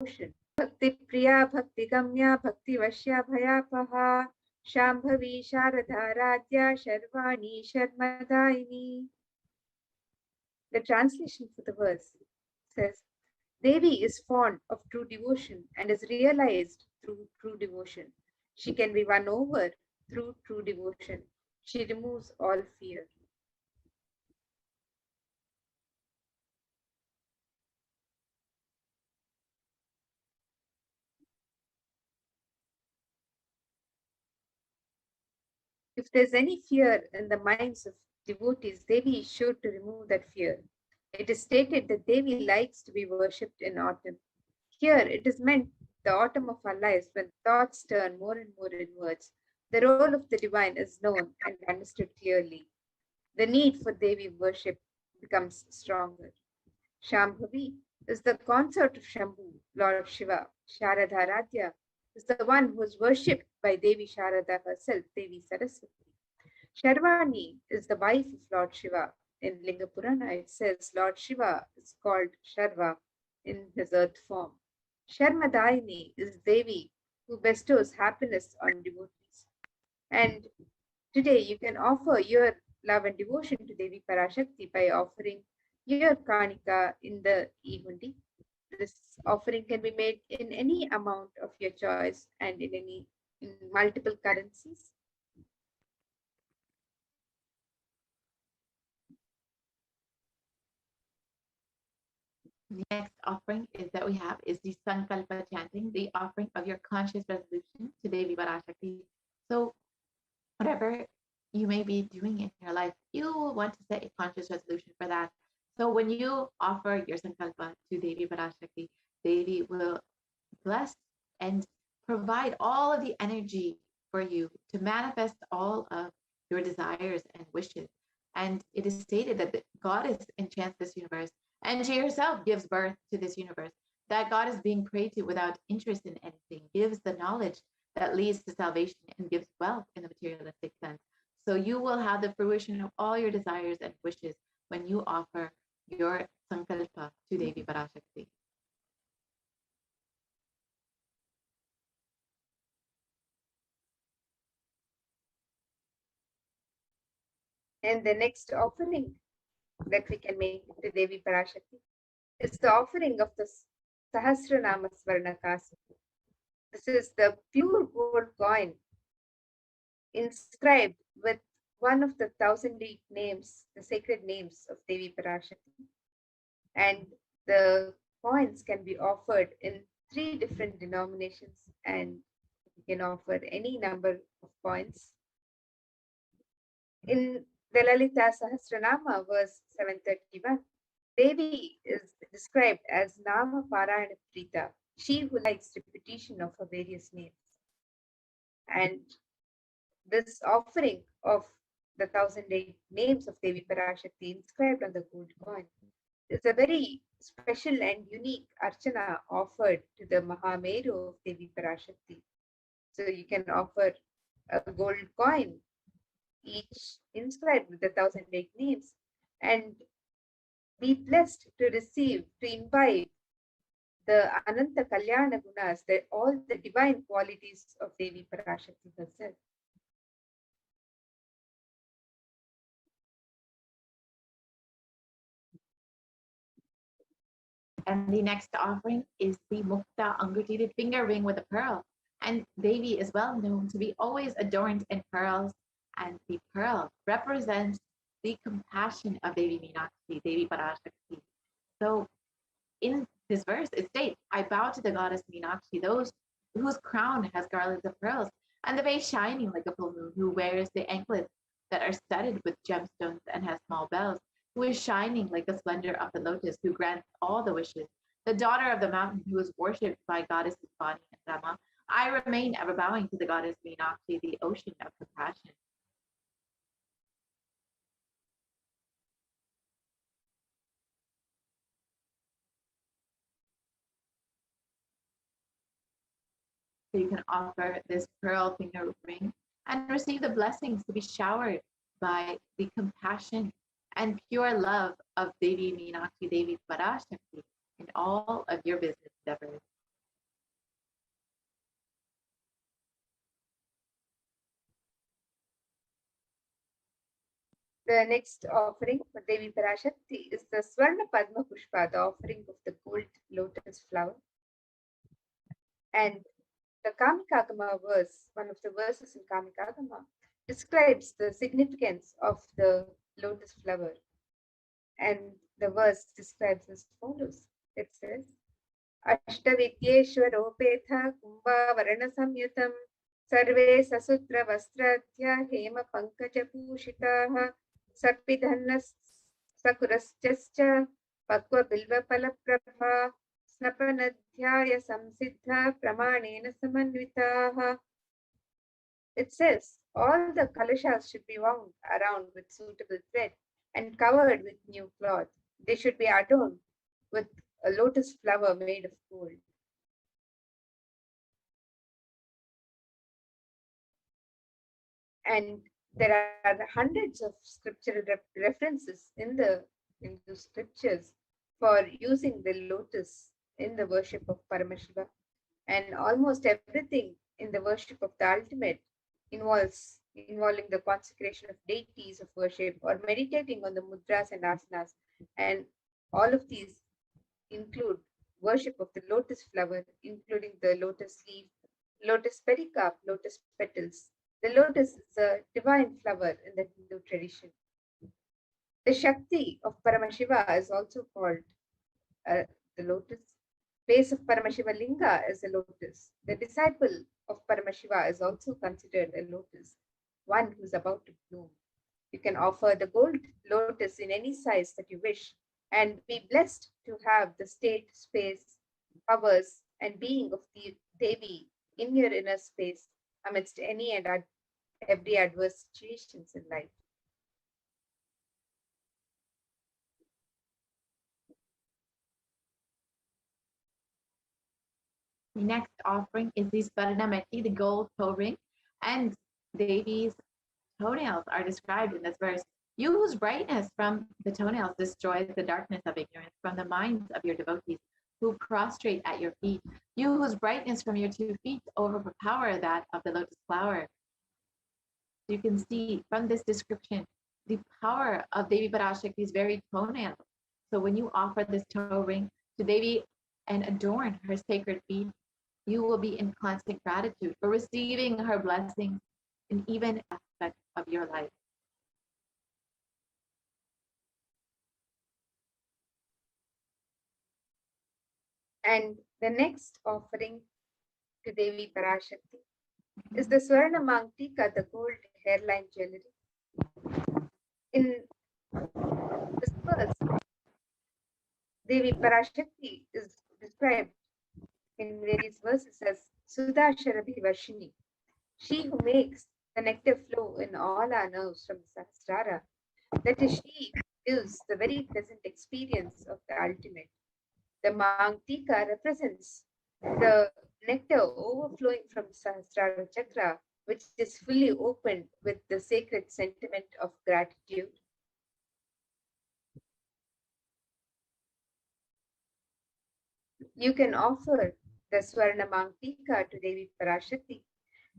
Bhakti Priya, Bhakti Gamya, Bhakti Vashya Bhayapaha, Shambhavi Sharadha Radhya, Sharvani Sharmadaini. The translation for the verse says, Devi is fond of true devotion and is realized through true devotion. She can be won over through true devotion. She removes all fear. If there's any fear in the minds of devotees, Devi is sure to remove that fear. It is stated that Devi likes to be worshipped in autumn. Here, it is meant the autumn of our lives when thoughts turn more and more inwards. The role of the divine is known and understood clearly. The need for Devi worship becomes stronger. Shambhavi is the consort of Shambhu, Lord Shiva. Sharadharadhya is the one who is worshipped by Devi Sharada herself, Devi Saraswati. Sharvani is the wife of Lord Shiva. In Linga Purana, it says Lord Shiva is called Sharva in his earth form. Sharmadaini is Devi who bestows happiness on devotees. And today you can offer your love and devotion to Devi Parashakti by offering your kanika in the ehundi. This offering can be made in any amount of your choice and in multiple currencies. The next offering is that we have is the Sankalpa chanting, the offering of your conscious resolution to Devi Parashakti. So whatever you may be doing in your life, you will want to set a conscious resolution for that. So when you offer your Sankalpa to Devi Parashakti, Devi will bless and provide all of the energy for you to manifest all of your desires and wishes. And it is stated that the goddess enchants this universe and she herself gives birth to this universe. That God is being prayed to without interest in anything, gives the knowledge that leads to salvation and gives wealth in the materialistic sense. So you will have the fruition of all your desires and wishes when you offer your sankalpa to Devi Parashakti. And the next offering that we can make to Devi Parashakti is the offering of the Sahasranama Swarnakasa. This is the pure gold coin inscribed with one of the 1,008 names, the sacred names of Devi Parashakti. And the coins can be offered in 3 different denominations, and you can offer any number of coins. In the Lalita Sahasranama, verse 731, Devi is described as Nama Parayana Prita, she who likes repetition of her various names. And this offering of the 1,008 names of Devi Parashakti inscribed on the gold coin is a very special and unique archana offered to the Mahameru of Devi Parashakti. So you can offer a gold coin, each inscribed with the 1,008 names, and be blessed to receive, to imbibe the Ananta Kalyana Gunas, all the divine qualities of Devi Parashakti herself. And the next offering is the Mukta Anguti finger ring with a pearl. And Devi is well known to be always adorned in pearls. And the pearl represents the compassion of Devi Meenakshi, Devi Parashakti. So in this verse, it states, I bow to the goddess Meenakshi, those whose crown has garlands of pearls, and the face shining like a full moon, who wears the anklets that are studded with gemstones and has small bells, who is shining like the splendor of the lotus, who grants all the wishes, the daughter of the mountain, who is worshipped by goddesses Vani and Rama. I remain ever bowing to the goddess Meenakshi, the ocean of compassion. So you can offer this pearl finger ring and receive the blessings to be showered by the compassion and pure love of Devi Meenakshi, Devi Parashakti in all of your business endeavors. The next offering for Devi Parashakti is the Swarna Padma Pushpa, the offering of the gold lotus flower. And the Kamikagama verse, one of the verses in Kamikagama, describes the significance of the lotus flower. And the verse describes as follows. It says, अष्टविद्येष्वरोपेथ कुम्भावरणसंयुतं सर्वे ससूत्रवस्त्राद्य हेमपङ्कजभूषिताः सर्पिधन्नः सकुरश्च पक्वबिल्वफलप्रभा स्नपनध्याय संसिद्धा प्रमाणेन समन्विताः. It says all the kalashas should be wound around with suitable thread and covered with new cloth. They should be adorned with a lotus flower made of gold. And there are hundreds of scriptural references in the Hindu scriptures for using the lotus in the worship of Paramashiva. And almost everything in the worship of the ultimate involving the consecration of deities of worship or meditating on the mudras and asanas. And all of these include worship of the lotus flower, including the lotus leaf, lotus pericarp, lotus petals. The lotus is a divine flower in the Hindu tradition. The Shakti of Paramashiva is also called the lotus. Base of Paramashiva Linga is a lotus. The disciple of Paramashiva is also considered a lotus, one who is about to bloom. You can offer the gold lotus in any size that you wish and be blessed to have the state, space, powers, and being of the Devi in your inner space amidst any and every adverse situations in life. The next offering is the Swaranameti, the gold toe ring, and Devi's toenails are described in this verse. You whose brightness from the toenails destroys the darkness of ignorance from the minds of your devotees who prostrate at your feet. You whose brightness from your 2 feet overpower that of the lotus flower. You can see from this description the power of Devi Parashakti's very toenails. So when you offer this toe ring to Devi and adorn her sacred feet, you will be in constant gratitude for receiving her blessings in even aspects of your life. And the next offering to Devi Parashakti is the Swarna Mangtika, the gold hairline jewelry. In this verse, Devi Parashakti is described in various verses as Sudha Sharabhi Varshini, she who makes the nectar flow in all our nerves from the Sahasrara. That is, she gives the very pleasant experience of the ultimate. The Mangtika represents the nectar overflowing from the Sahasrara Chakra, which is fully opened with the sacred sentiment of gratitude. You can offer the Swarna Mangtika to Devi Parashakti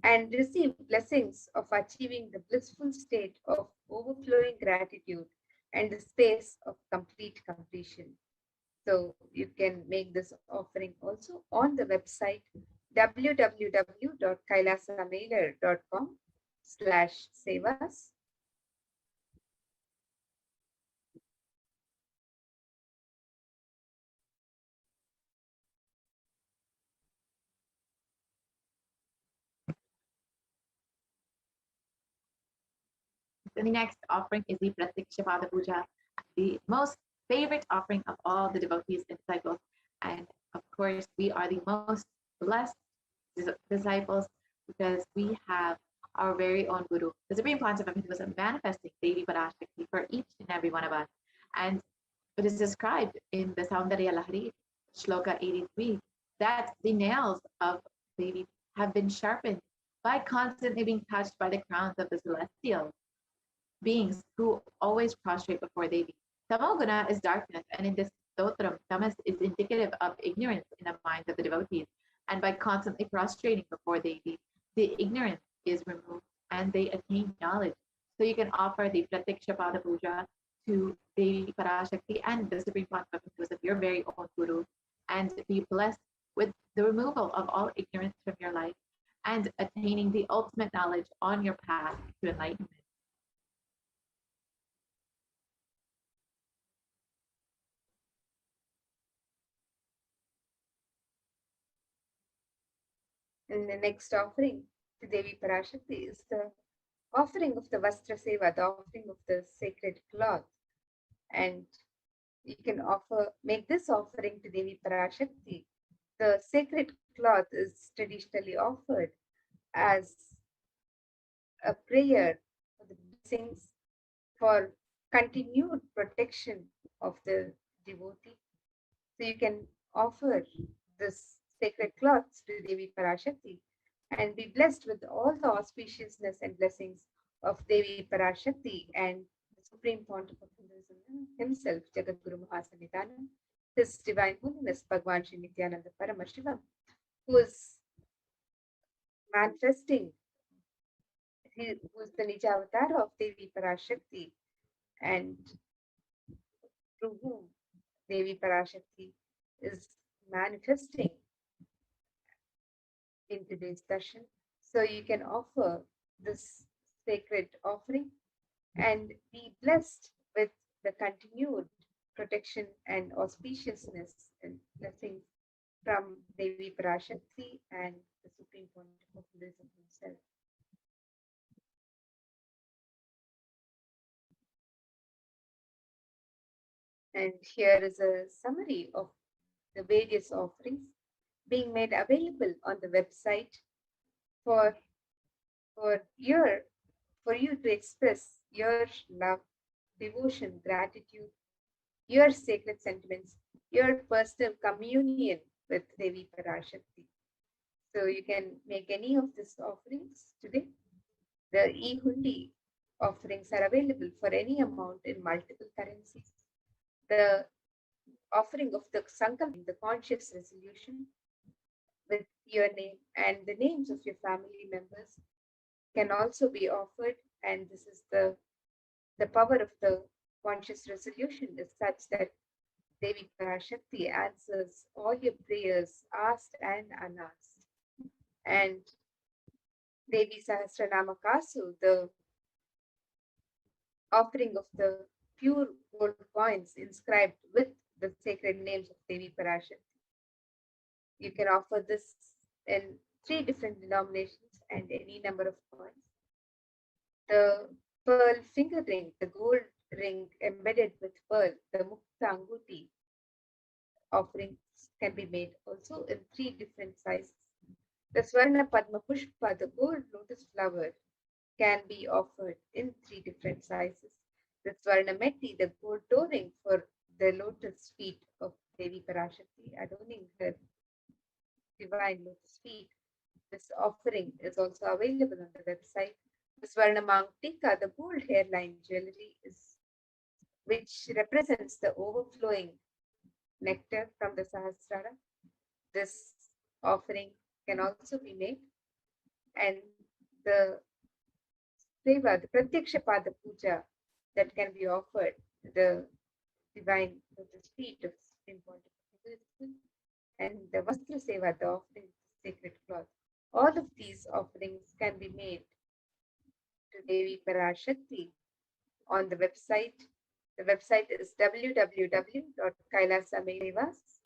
and receive blessings of achieving the blissful state of overflowing gratitude and the space of complete completion. So you can make this offering also on the website www.kailasamailer.com/sevas. So the next offering is the Pratikshapada Puja, the most favorite offering of all the devotees and disciples. And of course, we are the most blessed disciples because we have our very own Guru, the Supreme Concept of Hinduism, manifesting Devi Parashakti for each and every one of us. And it is described in the Saundarya Lahari, Shloka 83, that the nails of Devi have been sharpened by constantly being touched by the crowns of the celestials beings who always prostrate before Devi. Tamoguna is darkness, and in this stotram, tamas is indicative of ignorance in the minds of the devotees. And by constantly prostrating before Devi, the ignorance is removed and they attain knowledge. So you can offer the Pratiksha Pada Puja to Devi Parashakti and the Supreme Concept of your very own Guru, and be blessed with the removal of all ignorance from your life and attaining the ultimate knowledge on your path to enlightenment. And the next offering to Devi Parashakti is the offering of the Vastra Seva, the offering of the sacred cloth. And you can make this offering to Devi Parashakti. The sacred cloth is traditionally offered as a prayer for the blessings, for continued protection of the devotee. So you can offer this sacred cloths to Devi Parashakti and be blessed with all the auspiciousness and blessings of Devi Parashakti and the Supreme Pontiff of Hinduism himself, Jagadguru Mahasannidhanam, His Divine Holiness Bhagwan Sri Nithyananda Paramashivam, who is manifesting, who is the Nija avatar of Devi Parashakti, and through whom Devi Parashakti is manifesting in today's session. So you can offer this sacred offering and be blessed with the continued protection and auspiciousness and blessings from Devi Parashakti and the Supreme Pontiff of Buddhism himself. And here is a summary of the various offerings being made available on the website for your for you to express your love, devotion, gratitude, your sacred sentiments, your personal communion with Devi Parashakti. So you can make any of these offerings today. The e-hundi offerings are available for any amount in multiple currencies. The offering of the sankalp, the conscious resolution with your name and the names of your family members can also be offered. And this is the power of the conscious resolution is such that Devi Parashakti answers all your prayers, asked and unasked. And Devi Sahasranama Kasu, the offering of the pure gold coins inscribed with the sacred names of Devi Parashakti. You can offer this in 3 different denominations and any number of coins. The pearl finger ring, the gold ring embedded with pearl, the Mukta Anguti offerings can be made also in 3 different sizes. The Swarna Padma Pushpa, the gold lotus flower, can be offered in 3 different sizes. The Swarna Metti, the gold toe ring for the lotus feet of Devi Parashakti, adorning her divine lotus feet. This offering is also available on the website. The Swarna Mangtika, the gold hairline jewelry, which represents the overflowing nectar from the Sahasrara. This offering can also be made. And the Seva, the Pratyaksha Pada Puja that can be offered, the divine lotus feet of Supreme Pontiff of Buddhism, and the Vastra Seva, the offering of the sacred cloth. All of these offerings can be made to Devi Parashakti on the website. The website is www.kailasamevas